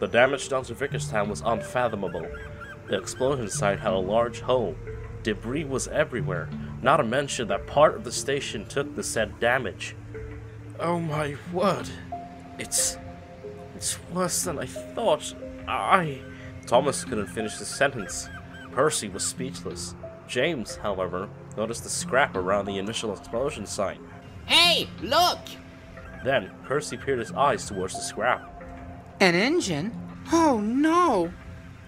The damage done to Vickerstown was unfathomable. The explosion site had a large hole. Debris was everywhere, not to mention that part of the station took the said damage. Oh my word. It's worse than I thought. Thomas couldn't finish his sentence. Percy was speechless. James, however, noticed the scrap around the initial explosion site. Hey, look! Then, Percy peered his eyes towards the scrap. An engine? Oh no!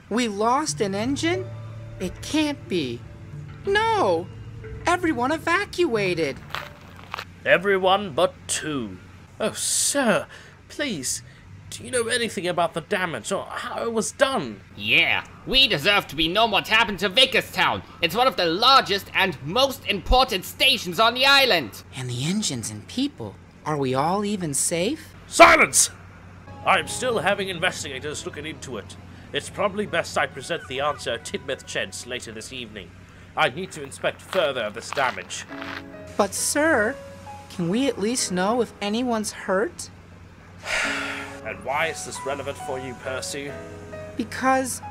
We lost an engine? It can't be. No! Everyone evacuated! Everyone but two. Oh, sir, please, do you know anything about the damage or how it was done? Yeah, we deserve to be known what happened to Vickerstown. It's one of the largest and most important stations on the island. And the engines and people, are we all even safe? Silence! I'm still having investigators looking into it. It's probably best I present the answer at Tidmouth Sheds later this evening. I need to inspect further of this damage. But sir, can we at least know if anyone's hurt? And why is this relevant for you, Percy? Because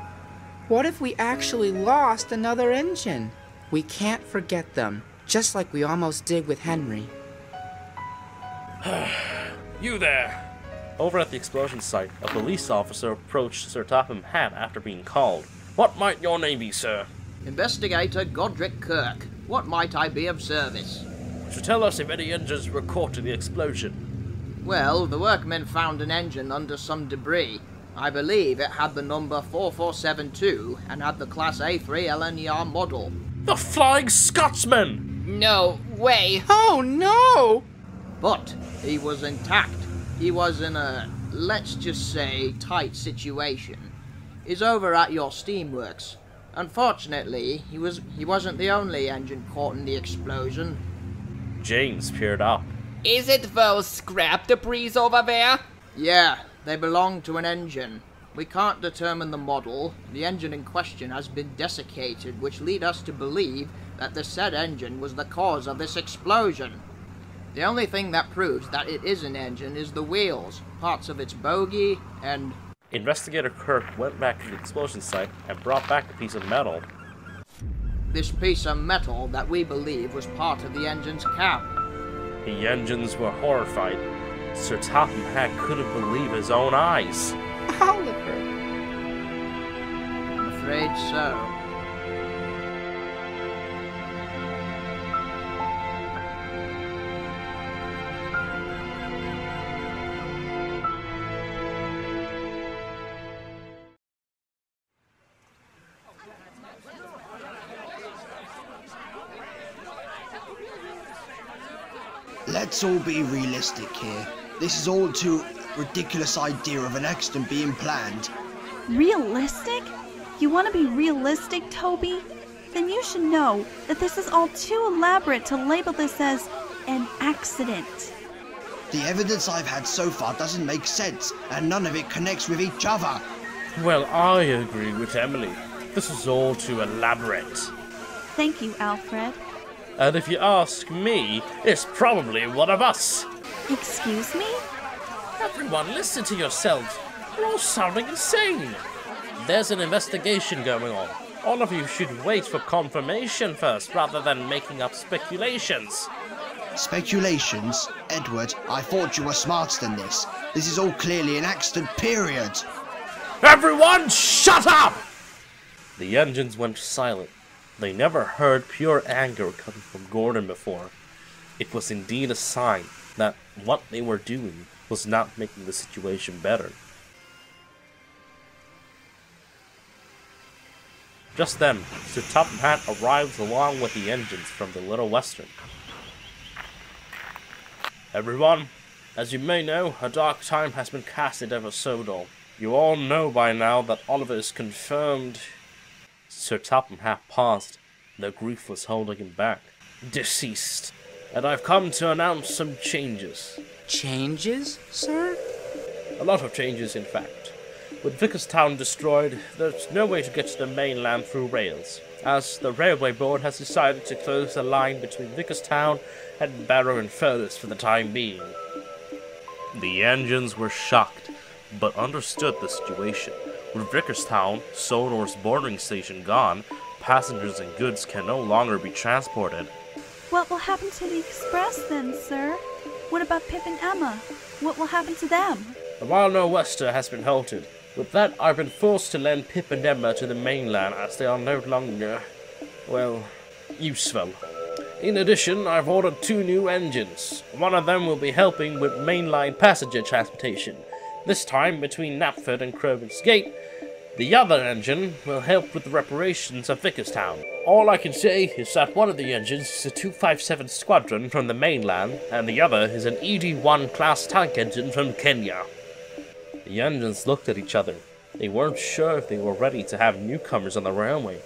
what if we actually lost another engine? We can't forget them, just like we almost did with Henry. You there! Over at the explosion site, a police officer approached Sir Topham Hatt after being called. What might your name be, sir? Investigator Godric Kirk. What might I be of service? To tell us if any engines were caught in the explosion. Well, the workmen found an engine under some debris. I believe it had the number 4472 and had the Class A3 LNER model. The Flying Scotsman! No way. Oh no! But he was intact. He was in a, let's just say, tight situation. He's over at your steamworks. Unfortunately, he wasn't the only engine caught in the explosion. James peered up. Is it those scrap debris over there? Yeah, they belong to an engine. We can't determine the model. The engine in question has been desiccated, which lead us to believe that the said engine was the cause of this explosion. The only thing that proves that it is an engine is the wheels, parts of its bogie, and... Investigator Kirk went back to the explosion site and brought back a piece of metal. This piece of metal that we believe was part of the engine's cap. The engines were horrified. Sir Topham Hatt couldn't believe his own eyes. Oliver! I'm afraid so. Let's all be realistic here. This is all too ridiculous idea of an accident being planned. Realistic? You want to be realistic, Toby? Then you should know that this is all too elaborate to label this as an accident. The evidence I've had so far doesn't make sense, and none of it connects with each other. Well, I agree with Emily. This is all too elaborate. Thank you, Alfred. And if you ask me, it's probably one of us. Excuse me? Everyone, listen to yourselves. You're all sounding insane. There's an investigation going on. All of you should wait for confirmation first, rather than making up speculations. Speculations? Edward, I thought you were smarter than this. This is all clearly an accident, period. Everyone, shut up! The engines went silent. They never heard pure anger coming from Gordon before. It was indeed a sign that what they were doing was not making the situation better. Just then, Sir Topham Hatt arrived along with the engines from the Little Western. Everyone, as you may know, a dark time has been casted over Sodor. You all know by now that Oliver is confirmed. Sir Topham Hatt paused. Their grief was holding him back. Deceased. And I've come to announce some changes. Changes, sir? A lot of changes, in fact. With Vickerstown destroyed, there's no way to get to the mainland through rails, as the railway board has decided to close the line between Vickerstown and Barrow and Furthest for the time being. The engines were shocked, but understood the situation. With Vickerstown, Sodor's boarding station gone, passengers and goods can no longer be transported. What will happen to the express then, sir? What about Pip and Emma? What will happen to them? The Wild Nor'Wester has been halted. With that, I've been forced to lend Pip and Emma to the mainland as they are no longer, well, useful. In addition, I've ordered 2 new engines. One of them will be helping with mainline passenger transportation, this time between Knapford and Crowman's Gate. The other engine will help with the reparations of Vickerstown. All I can say is that one of the engines is a 257 Squadron from the mainland, and the other is an ED-1 class tank engine from Kenya. The engines looked at each other. They weren't sure if they were ready to have newcomers on the railway.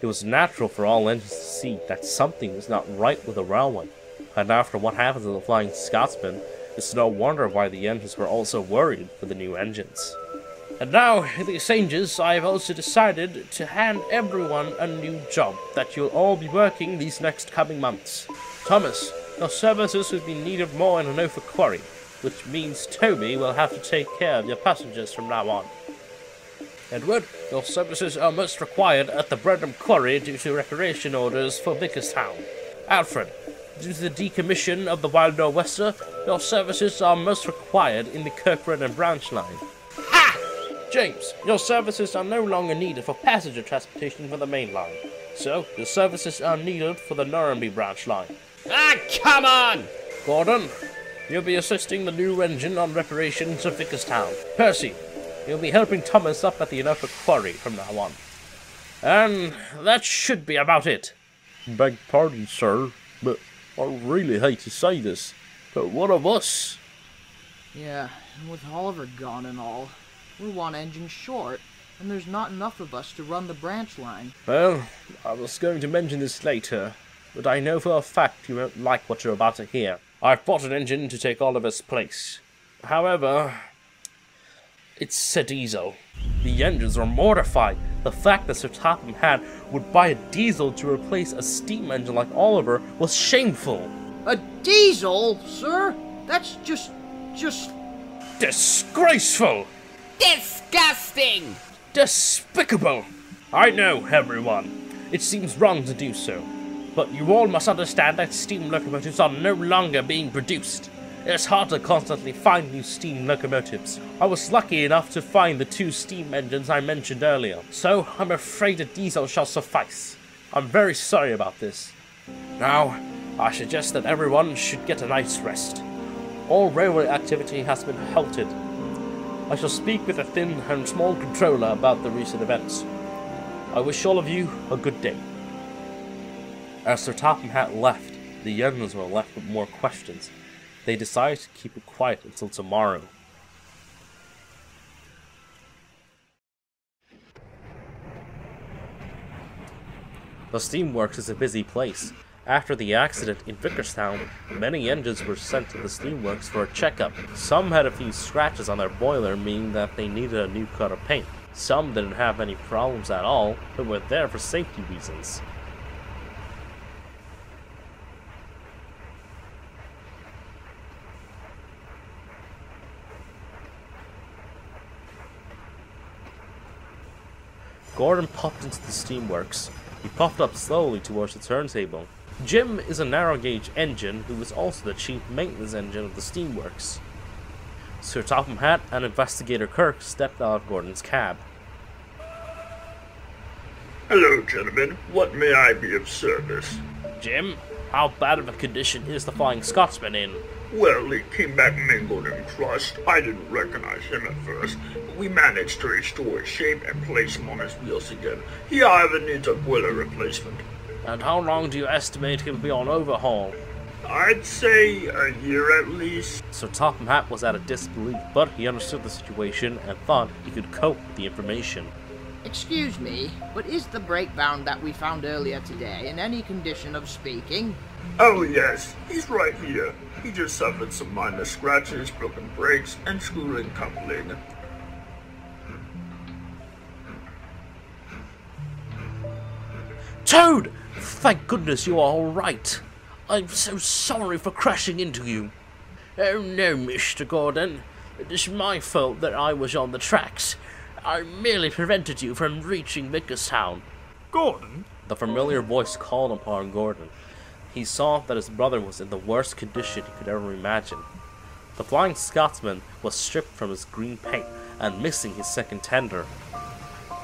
It was natural for all engines to see that something was not right with the railway, and after what happened to the Flying Scotsman, it's no wonder why the engines were also worried for the new engines. And now, in these changes, I have also decided to hand everyone a new job that you'll all be working these next coming months. Thomas, your services will be needed more in the Norfolk Quarry, which means Toby will have to take care of your passengers from now on. Edward, your services are most required at the Brenham Quarry due to reparation orders for Vickerstown. Alfred, due to the decommission of the Wild Nor'Wester, your services are most required in the Kirkbrandon branch line. Ha! James, your services are no longer needed for passenger transportation for the main line, so your services are needed for the Norrumby branch line. Ah, come on! Gordon, you'll be assisting the new engine on reparations of Vickerstown. Percy, you'll be helping Thomas up at the Norfolk Quarry from now on. And that should be about it. Beg pardon, sir, but I really hate to say this, but what of us? Yeah, and with Oliver gone and all, we're 1 engine short, and there's not enough of us to run the branch line. Well, I was going to mention this later, but I know for a fact you won't like what you're about to hear. I've bought an engine to take Oliver's place. However, it's a diesel. The engines are mortified. The fact that Sir Topham Hatt would buy a diesel to replace a steam engine like Oliver was shameful. A diesel, sir? That's just... Disgraceful! Disgusting! Despicable! I know, everyone. It seems wrong to do so. But you all must understand that steam locomotives are no longer being produced. It's hard to constantly find new steam locomotives. I was lucky enough to find the 2 steam engines I mentioned earlier, so I'm afraid a diesel shall suffice. I'm very sorry about this. Now, I suggest that everyone should get a night's rest. All railway activity has been halted. I shall speak with the thin and small controller about the recent events. I wish all of you a good day. As Sir Topham Hatt left, the younglings were left with more questions. They decided to keep it quiet until tomorrow. The steamworks is a busy place. After the accident in Vickerstown, many engines were sent to the steamworks for a checkup. Some had a few scratches on their boiler, meaning that they needed a new coat of paint. Some didn't have any problems at all, but were there for safety reasons. Gordon popped into the steamworks. He puffed up slowly towards the turntable. Jim is a narrow-gauge engine who is also the chief maintenance engine of the steamworks. Sir Topham Hatt and Investigator Kirk stepped out of Gordon's cab. Hello, gentlemen. What may I be of service? Jim, how bad of a condition is the Flying Scotsman in? Well, he came back mangled and crushed. I didn't recognize him at first, but we managed to restore his shape and place him on his wheels again. He either needs a boiler replacement. And how long do you estimate he'll be on overhaul? I'd say a year at least. Sir Topham Hatt was at a disbelief, but he understood the situation and thought he could cope with the information. Excuse me, but is the brake-bound that we found earlier today in any condition of speaking? Oh yes, he's right here. He just suffered some minor scratches, broken brakes, and screw-in coupling. Toad! Thank goodness you are alright. I'm so sorry for crashing into you. Oh no, Mr. Gordon. It is my fault that I was on the tracks. I merely prevented you from reaching Vickerstown. Gordon? The familiar voice called upon Gordon. He saw that his brother was in the worst condition he could ever imagine. The Flying Scotsman was stripped from his green paint and missing his second tender.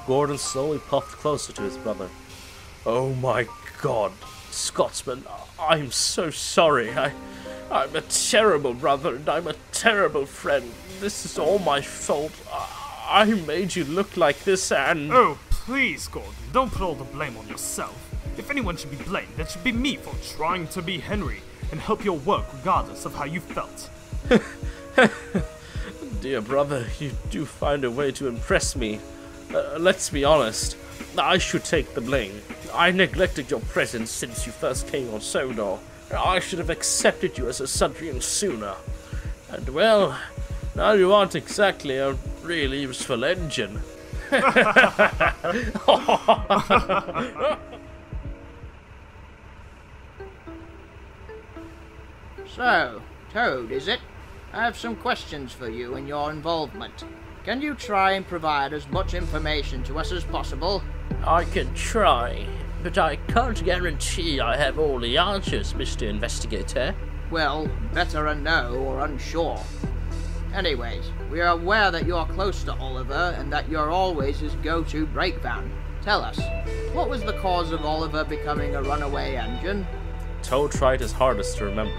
Gordon slowly puffed closer to his brother. Oh my God, Scotsman, I'm so sorry. I'm a terrible brother and I'm a terrible friend. This is all my fault. I made you look like this and... Oh, please, Gordon, don't put all the blame on yourself. If anyone should be blamed, it should be me for trying to be Henry and help your work regardless of how you felt. Dear brother, you do find a way to impress me. Let's be honest, I should take the blame. I neglected your presence since you first came on Sodor. I should have accepted you as a Sudrian sooner. And well, now you aren't exactly a really useful engine. So, Toad, is it? I have some questions for you and your involvement. Can you try and provide as much information to us as possible? I can try, but I can't guarantee I have all the answers, Mr. Investigator. Well, better a no or unsure. Anyways, we are aware that you are close to Oliver and that you're always his go-to brake van. Tell us, what was the cause of Oliver becoming a runaway engine? Toad tried his hardest to remember.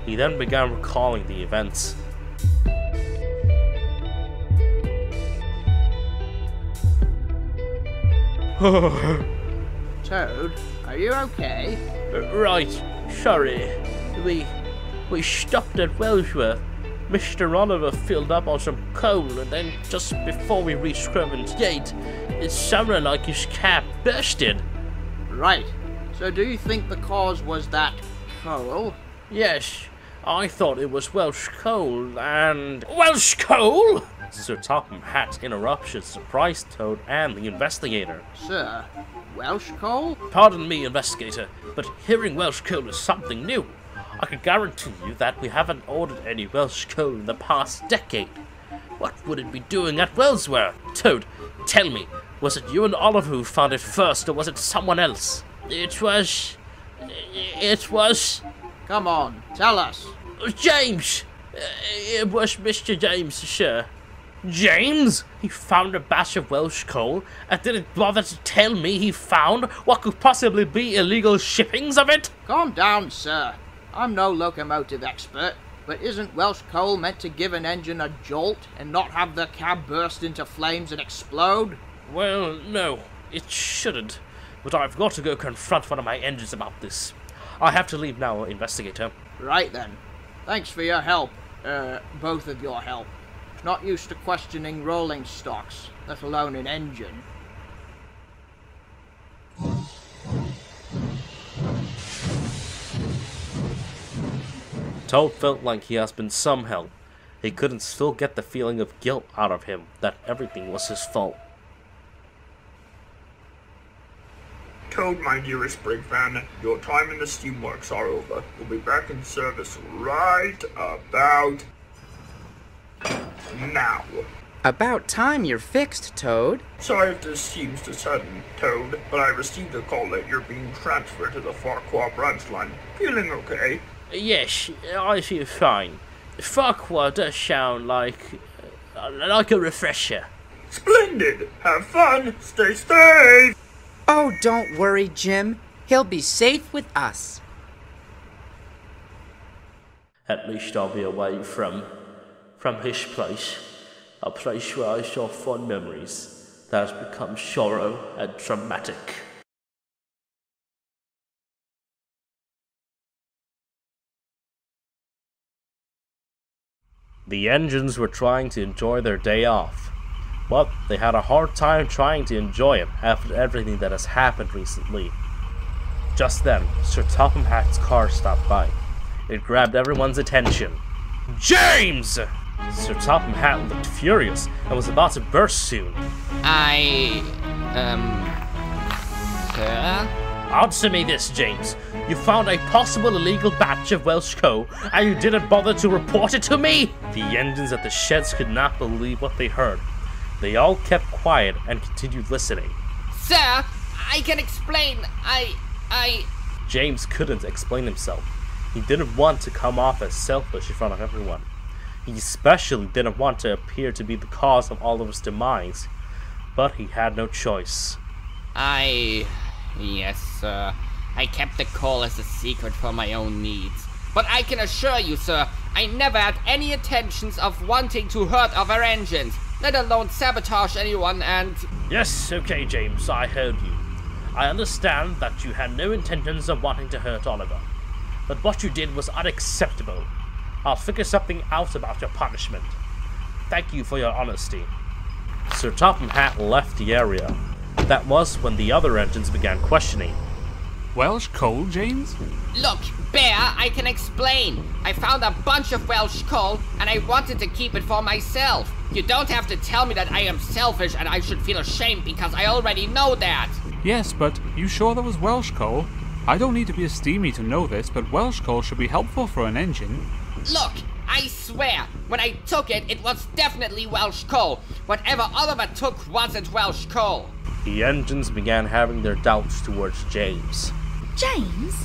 He then began recalling the events. Toad, are you okay? Right, sorry. We stopped at Wellsworth. Mr. Oliver filled up on some coal, and then just before we reached Crovan's Gate, it sounded like his cab bursted. Right. So do you think the cause was that coal? Yes, I thought it was Welsh coal, and... Welsh coal?! Sir Topham Hatt's interruption surprised Toad and the investigator. Sir, Welsh coal? Pardon me, investigator, but hearing Welsh coal is something new. I can guarantee you that we haven't ordered any Welsh coal in the past decade. What would it be doing at Wellsworth? Toad, tell me, was it you and Oliver who found it first, or was it someone else? It was... Come on, tell us. James! It was Mr. James, sir. James? He found a batch of Welsh coal and didn't bother to tell me he found what could possibly be illegal shippings of it? Calm down, sir. I'm no locomotive expert, but isn't Welsh coal meant to give an engine a jolt and not have the cab burst into flames and explode? Well, no, it shouldn't. But I've got to go confront one of my engines about this. I have to leave now, investigator. Right then. Thanks for your help. Both of your help. Not used to questioning rolling stocks, let alone an engine. Toad felt like he has been some help. He couldn't still get the feeling of guilt out of him that everything was his fault. Toad, my dearest brake van, your time in the steamworks are over. You'll be back in service right about now. About time you're fixed, Toad. Sorry if this seems too sudden, Toad, but I received a call that you're being transferred to the Farquhar branch line. Feeling okay? Yes, I feel fine. Farquhar does sound like a refresher. Splendid! Have fun! Stay safe! Oh, don't worry, Jim. He'll be safe with us. At least I'll be away from his place. A place where I saw fond memories that has become sorrow and dramatic. The engines were trying to enjoy their day off, but they had a hard time trying to enjoy it after everything that has happened recently. Just then, Sir Topham Hatt's car stopped by. It grabbed everyone's attention. James! Sir Topham Hatt looked furious and was about to burst soon. Sir? Answer me this, James. You found a possible illegal batch of Welsh coal, and you didn't bother to report it to me? The engines at the sheds could not believe what they heard. They all kept quiet and continued listening. Sir, I can explain. James couldn't explain himself. He didn't want to come off as selfish in front of everyone. He especially didn't want to appear to be the cause of Oliver's demise. But he had no choice. Yes, sir. I kept the call as a secret for my own needs. But I can assure you, sir, I never had any intentions of wanting to hurt our engines, let alone sabotage anyone and... Yes, okay, James, I heard you. I understand that you had no intentions of wanting to hurt Oliver. But what you did was unacceptable. I'll figure something out about your punishment. Thank you for your honesty. Sir Topham Hatt left the area. That was when the other engines began questioning. Welsh coal, James? Look, Bear, I can explain. I found a bunch of Welsh coal, and I wanted to keep it for myself. You don't have to tell me that I am selfish and I should feel ashamed because I already know that. Yes, but you sure there was Welsh coal? I don't need to be a steamy to know this, but Welsh coal should be helpful for an engine. Look, I swear, when I took it, it was definitely Welsh coal. Whatever Oliver took wasn't Welsh coal. The engines began having their doubts towards James. James,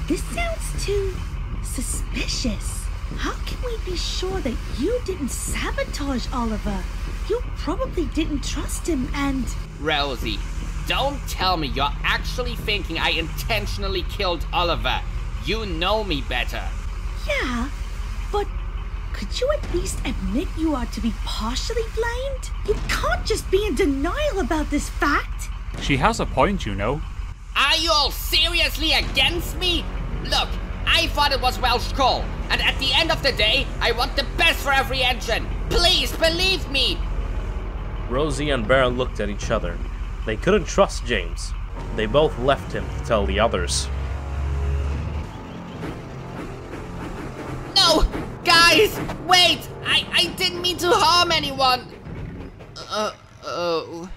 this sounds too suspicious. How can we be sure that you didn't sabotage Oliver? You probably didn't trust him and... Rosie, don't tell me you're actually thinking I intentionally killed Oliver. You know me better. Yeah, but could you at least admit you are to be partially blamed? You can't just be in denial about this fact. She has a point, you know. Are you all seriously against me? Look, I thought it was Welsh coal, and at the end of the day, I want the best for every engine. Please believe me. Rosie and Bear looked at each other. They couldn't trust James. They both left him to tell the others. No! Guys! Wait! I didn't mean to harm anyone! Oh.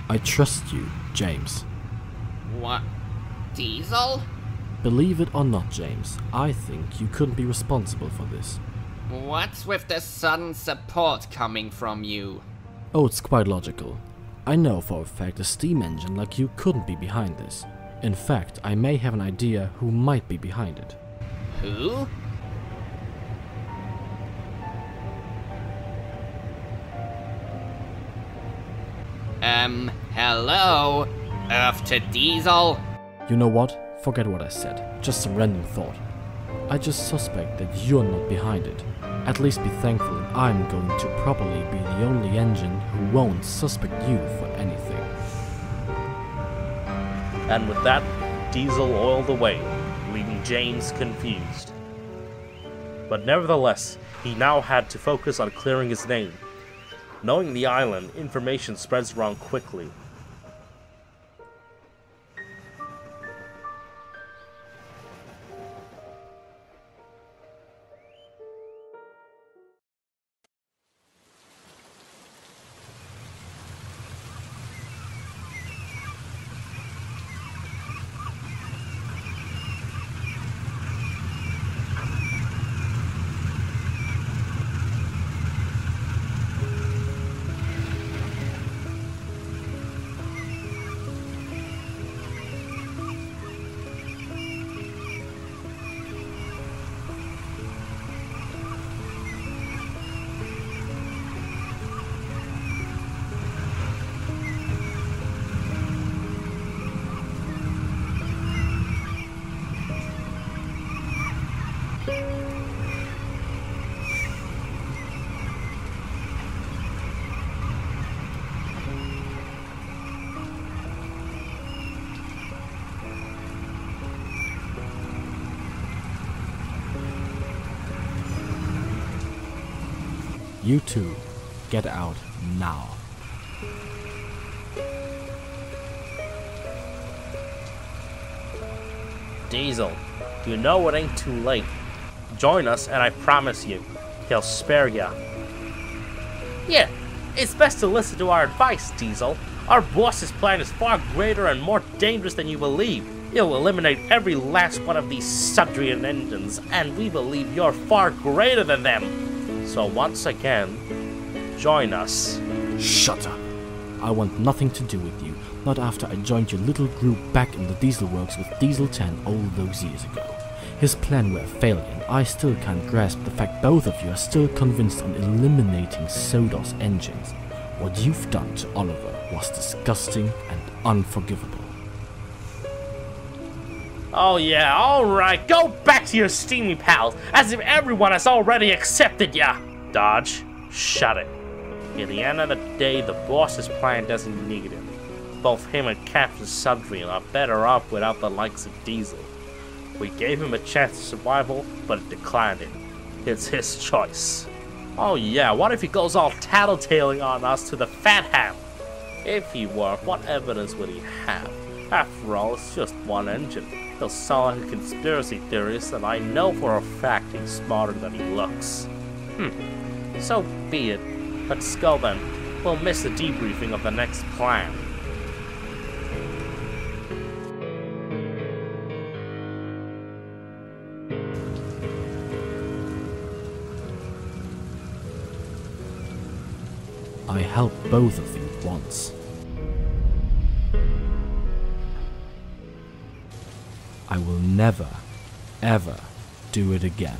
I trust you, James. What? Diesel? Believe it or not, James, I think you couldn't be responsible for this. What's with the sudden support coming from you? Oh, it's quite logical. I know for a fact a steam engine like you couldn't be behind this. In fact, I may have an idea who might be behind it. Who? Hello? Earth to Diesel? You know what? Forget what I said. Just some random thought. I just suspect that you're not behind it. At least be thankful that I'm going to probably be the only engine who won't suspect you for anything. And with that, Diesel oiled away, leaving James confused. But nevertheless, he now had to focus on clearing his name. Knowing the island, information spreads around quickly. You two, get out now. Diesel, you know it ain't too late. Join us and I promise you, he'll spare ya. Yeah, it's best to listen to our advice, Diesel. Our boss's plan is far greater and more dangerous than you believe. He'll eliminate every last one of these Sodrian engines, and we believe you're far greater than them. So once again, join us. Shut up. I want nothing to do with you, not after I joined your little group back in the Diesel Works with Diesel 10 all those years ago. His plan were a failure, and I still can't grasp the fact both of you are still convinced on eliminating Sodor's engines. What you've done to Oliver was disgusting and unforgivable. Oh yeah, alright, go back to your steamy pals, as if everyone has already accepted ya! Dodge, shut it. At the end of the day, the boss's plan doesn't need him. Both him and Captain Sodrian are better off without the likes of Diesel. We gave him a chance of survival, but it declined it. It's his choice. Oh yeah, what if he goes all tattletaling on us to the Fat Ham? If he were, what evidence would he have? After all, it's just one engine. He'll sound like a conspiracy theorist, and I know for a fact he's smarter than he looks. So be it. Let's go then. We'll miss the debriefing of the next plan. I helped both of you once. I will never, ever do it again.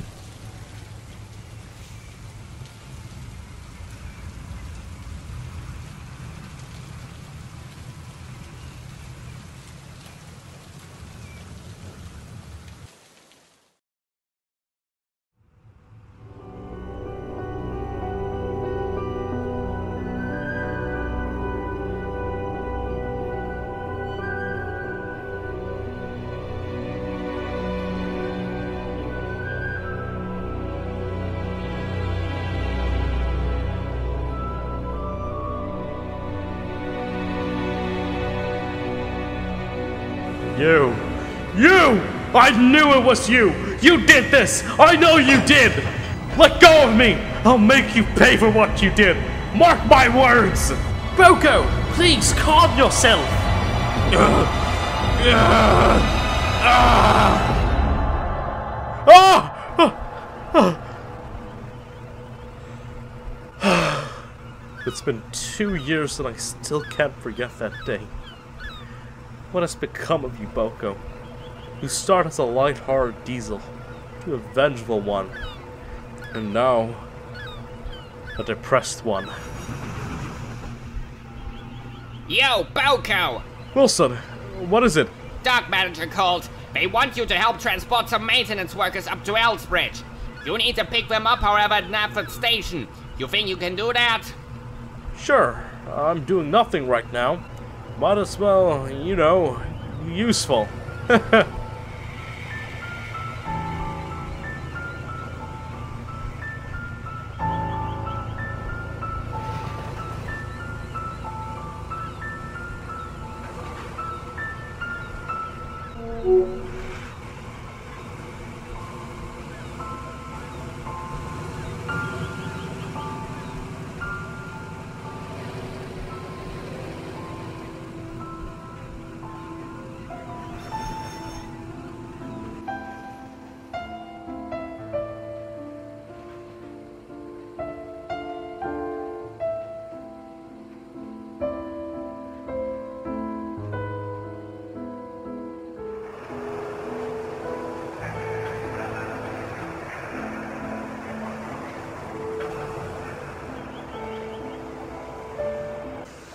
You! I knew it was you! You did this! I know you did! Let go of me! I'll make you pay for what you did! Mark my words! Boko, please calm yourself! It's been 2 years and I still can't forget that day. What has become of you, Boko? You started as a light-hearted Diesel, to a vengeful one, and now, a depressed one. Yo, Boko! Wilson, what is it? Dark Manager called. They want you to help transport some maintenance workers up to Elsbridge. You need to pick them up, however, at Knapford Station. You think you can do that? Sure, I'm doing nothing right now. Might as well, you know, useful.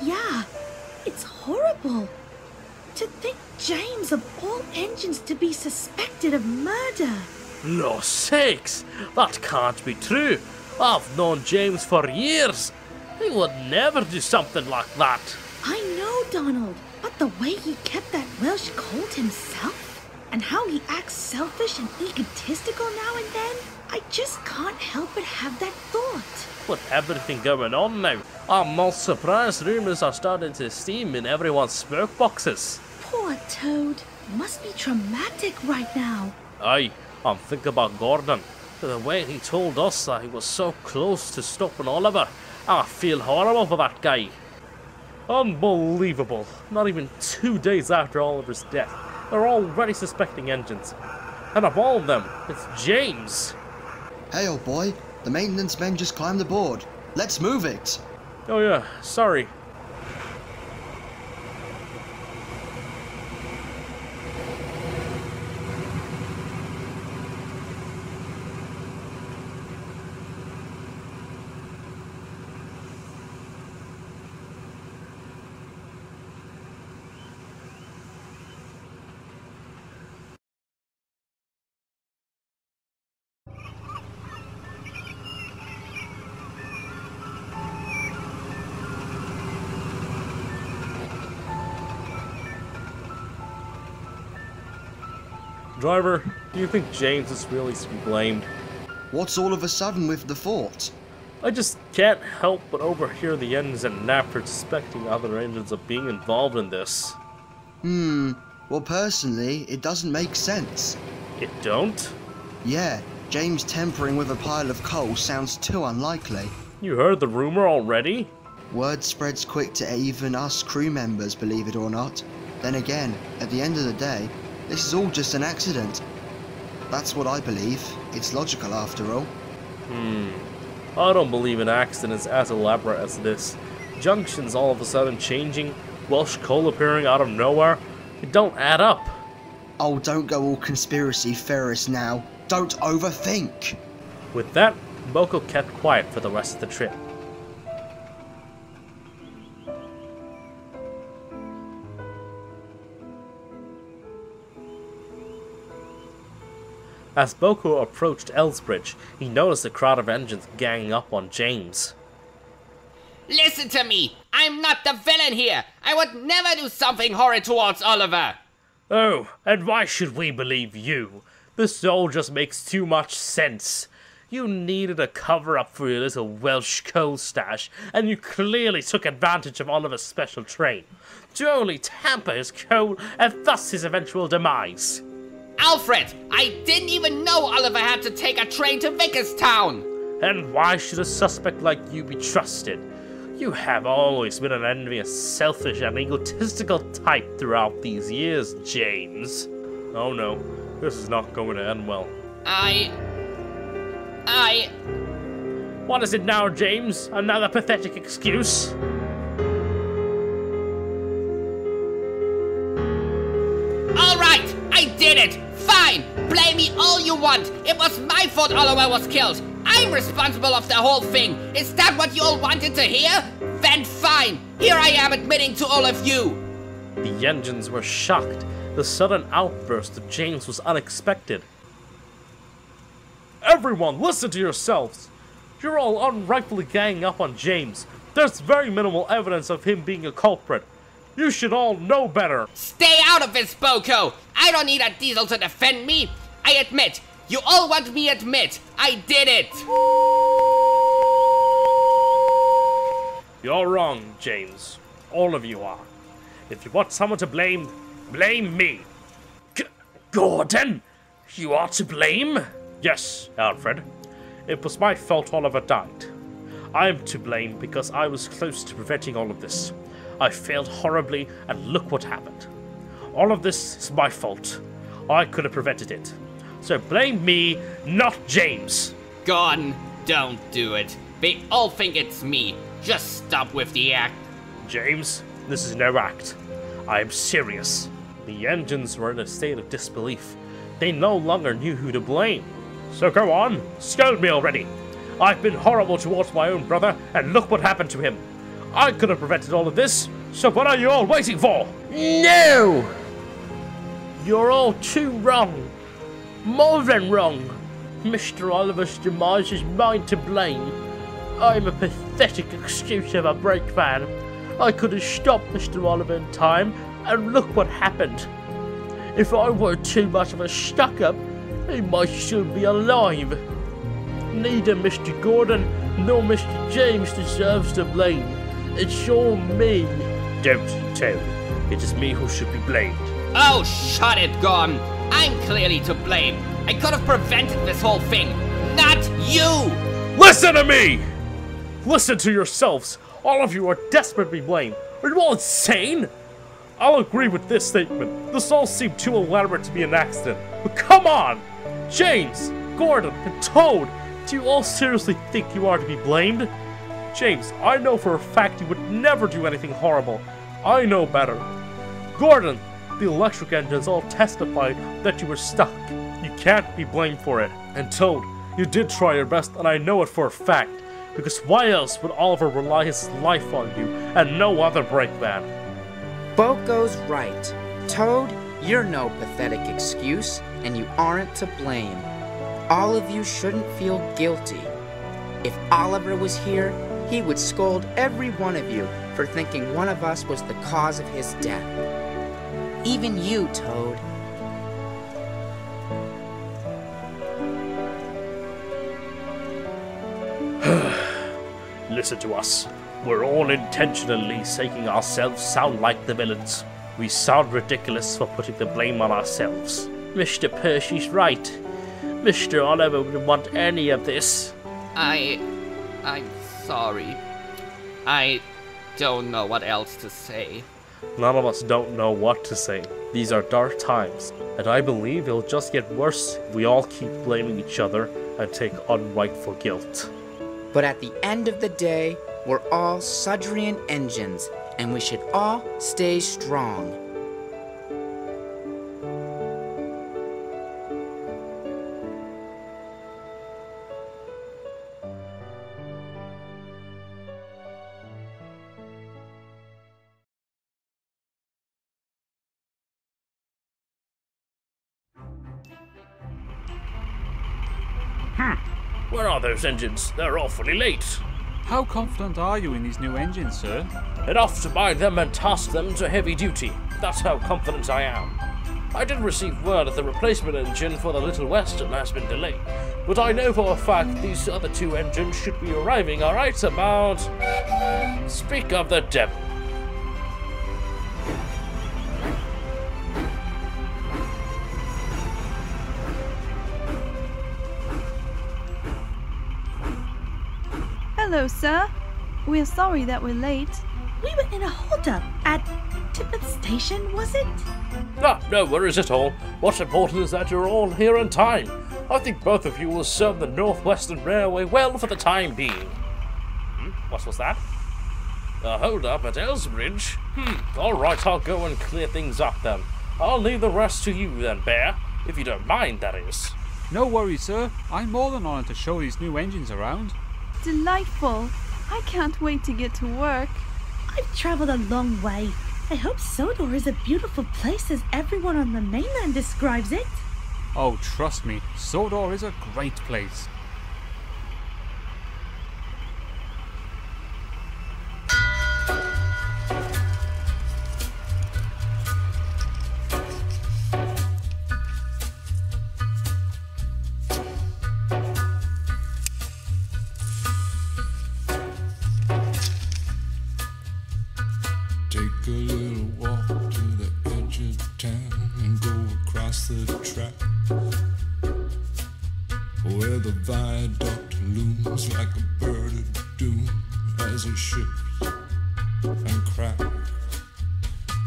Yeah, it's horrible. To think James of all engines to be suspected of murder. No sakes! That can't be true. I've known James for years. He would never do something like that. I know, Donald, but the way he kept that Welsh cold himself? and how he acts selfish and egotistical now and then, I just can't help but have that thought. With everything going on now, I'm not surprised rumors are starting to steam in everyone's smoke boxes. Poor Toad. Must be traumatic right now. Aye, I'm thinking about Gordon. The way he told us that he was so close to stopping Oliver. I feel horrible for that guy. Unbelievable. Not even 2 days after Oliver's death, they're already suspecting engines. And of all of them, it's James. Hey, old boy, the maintenance men just climbed aboard. Let's move it. Oh yeah, sorry. Driver, do you think James is really to be blamed? What's all of a sudden with the fort? I just can't help but overhear the engines and Nafford suspecting other engines of being involved in this. Well, personally, it doesn't make sense. It don't? Yeah, James tampering with a pile of coal sounds too unlikely. You heard the rumor already? Word spreads quick to even us crew members, believe it or not. Then again, at the end of the day, this is all just an accident. That's what I believe. It's logical after all. I don't believe an accident as elaborate as this. Junctions all of a sudden changing, Welsh coal appearing out of nowhere. It don't add up. Oh, don't go all conspiracy theorist now. Don't overthink. With that, Boko kept quiet for the rest of the trip. As Boko approached Elsbridge, he noticed a crowd of engines ganging up on James. Listen to me! I'm not the villain here! I would never do something horrid towards Oliver! Oh, and why should we believe you? This all just makes too much sense. You needed a cover-up for your little Welsh coal stash, and you clearly took advantage of Oliver's special train to only tamper his coal and thus his eventual demise. Alfred! I didn't even know Oliver had to take a train to Vickerstown! And why should a suspect like you be trusted? You have always been an envious, selfish, and egotistical type throughout these years, James. Oh no, this is not going to end well. What is it now, James? Another pathetic excuse? Alright! I did it! Fine! Blame me all you want! It was my fault Oliver was killed! I'm responsible of the whole thing! Is that what you all wanted to hear? Then fine! Here I am admitting to all of you! The engines were shocked. The sudden outburst of James was unexpected. Everyone, listen to yourselves! You're all unrightfully ganging up on James. There's very minimal evidence of him being a culprit. You should all know better. Stay out of this, Boko! I don't need a diesel to defend me! I admit, you all want me to admit, I did it! You're wrong, James. All of you are. If you want someone to blame, blame me. Gordon! You are to blame? Yes, Alfred. It was my fault Oliver died. I am to blame because I was close to preventing all of this. I failed horribly, and look what happened. All of this is my fault. I could have prevented it. So blame me, not James. Gordon, don't do it. They all think it's me. Just stop with the act. James, this is no act. I am serious. The engines were in a state of disbelief. They no longer knew who to blame. So go on, scold me already. I've been horrible towards my own brother, and look what happened to him. I could have prevented all of this, so what are you all waiting for? No! You're all too wrong. More than wrong. Mr. Oliver's demise is mine to blame. I'm a pathetic excuse of a brake van. I could have stopped Mr. Oliver in time, and look what happened. If I weren't too much of a stuck-up, he might still be alive. Neither Mr. Gordon nor Mr. James deserves the blame. It's all me. Don't you, Toad. It is me who should be blamed. Oh, shut it, Gordon. I'm clearly to blame. I could have prevented this whole thing. Not you! Listen to me! Listen to yourselves. All of you are desperately blamed. Are you all insane? I'll agree with this statement. This all seemed too elaborate to be an accident. But come on! James, Gordon, and Toad, do you all seriously think you are to be blamed? James, I know for a fact you would never do anything horrible. I know better. Gordon, the electric engines all testified that you were stuck. You can't be blamed for it. And Toad, you did try your best, and I know it for a fact. Because why else would Oliver rely his life on you and no other brakeman? Boko's right. Toad, you're no pathetic excuse, and you aren't to blame. All of you shouldn't feel guilty. If Oliver was here, he would scold every one of you for thinking one of us was the cause of his death. Even you, Toad. Listen to us. We're all intentionally making ourselves sound like the villains. We sound ridiculous for putting the blame on ourselves. Mr. Percy's right. Mr. Oliver wouldn't want any of this. I'm sorry. I don't know what else to say. None of us don't know what to say. These are dark times, and I believe it'll just get worse if we all keep blaming each other and take unrightful guilt. But at the end of the day, we're all Sudrian engines, and we should all stay strong. Where are those engines? They're awfully late. How confident are you in these new engines, sir? Enough to buy them and task them to heavy duty. That's how confident I am. I did receive word that the replacement engine for the Little Western has been delayed, but I know for a fact these other two engines should be arriving right about... Speak of the devil. Hello, sir. We're sorry that we're late. We were in a holdup at Tippett Station, was it? No worries at all. What's important is that you're all here in time. I think both of you will serve the Northwestern Railway well for the time being. What was that? A hold-up at Elsbridge? Alright, I'll go and clear things up then. I'll leave the rest to you then, Bear. If you don't mind, that is. No worries, sir. I'm more than honoured to show these new engines around. Delightful. I can't wait to get to work. I've traveled a long way. I hope Sodor is a beautiful place as everyone on the mainland describes it. Oh, trust me, Sodor is a great place. Take a little walk to the edge of town and go across the track, where the viaduct looms like a bird of doom as it ships and cracks,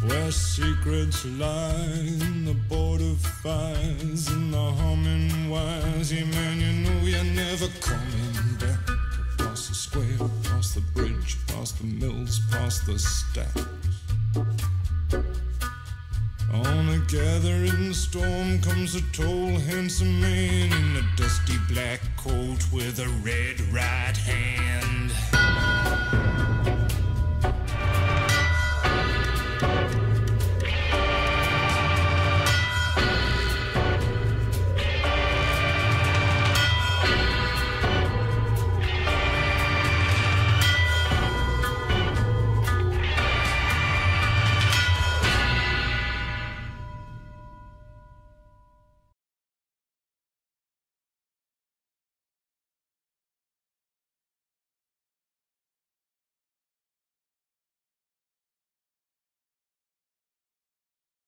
where secrets lie in the border fires and the humming wires. Yeah, man, you know you're never coming back. Past the square, past the bridge, past the mills, past the stacks. On a gathering storm comes a tall, handsome man in a dusty black coat with a red right hand.